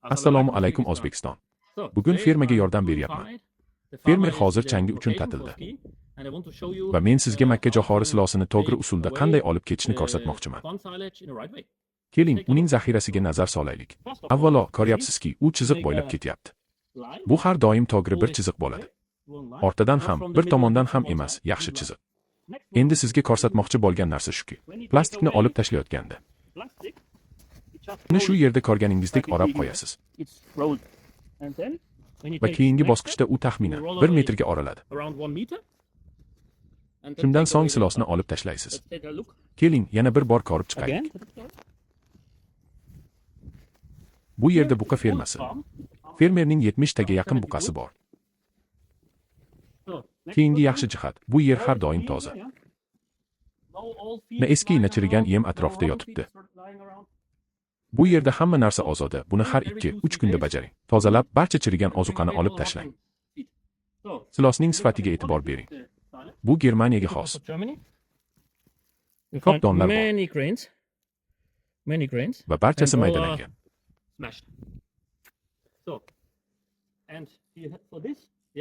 Assalomu alaykum O'zbekiston. Bugun fermaga yordam beryapman. Fermer hozir changi uchun ta'tilda. Va men sizga makkajo'xori silosini to'g'ri usulda qanday olib ketishni ko'rsatmoqchiman. Keling, uning zaxirasiga nazar solaylik. Avvalo, ko'ryapsizki, u chiziq bo'ylab ketyapti. Bu har doim to'g'ri bir chiziq bo'ladi. Ortadan ham, bir tomondan ham emas, yaxshi chiziq. Endi sizga ko'rsatmoqchi bo'lgan narsa shuki, plastikni olib tashlayotganda uni shu yerda ko'rganingizdek o'rab qo'yasiz. Va keyingi bosqichda u taxminan 1 metrga o'raladi. Shundan so'ng silosni olib tashlaysiz. Keling, yana bir bor ko'rib chiqaylik. Bu yerda buqa fermasi. Fermerning 70 taga yaqin buqasi bor. Keyingi yaxshi jihat, bu yer har doim toza. Na eski, na chirigan yem atrofida yotibdi. Bu yerda hamma narsa ozoda, buni har 2-3 kunda bajaring. Tozalab, barcha chirigan ozuqani olib tashlang. Silosning sifatiga e'tibor bering. Bu Germaniyaga xos. Ko'p donlar bor. Va barchasi maydalangan.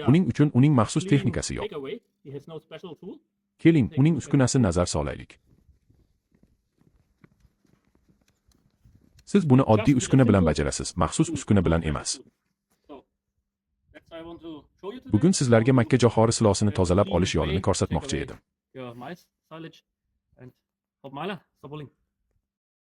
Buning uchun uning maxsus texnikasi yo'q. Keling, uning uskunasi nazar solaylik. Siz buni oddiy uskuna bilan bajarasiz, maxsus uskuna bilan emas. Bugun sizlarga makkajo'xori silosini tozalab olish yo'lini ko'rsatmoqchi edim.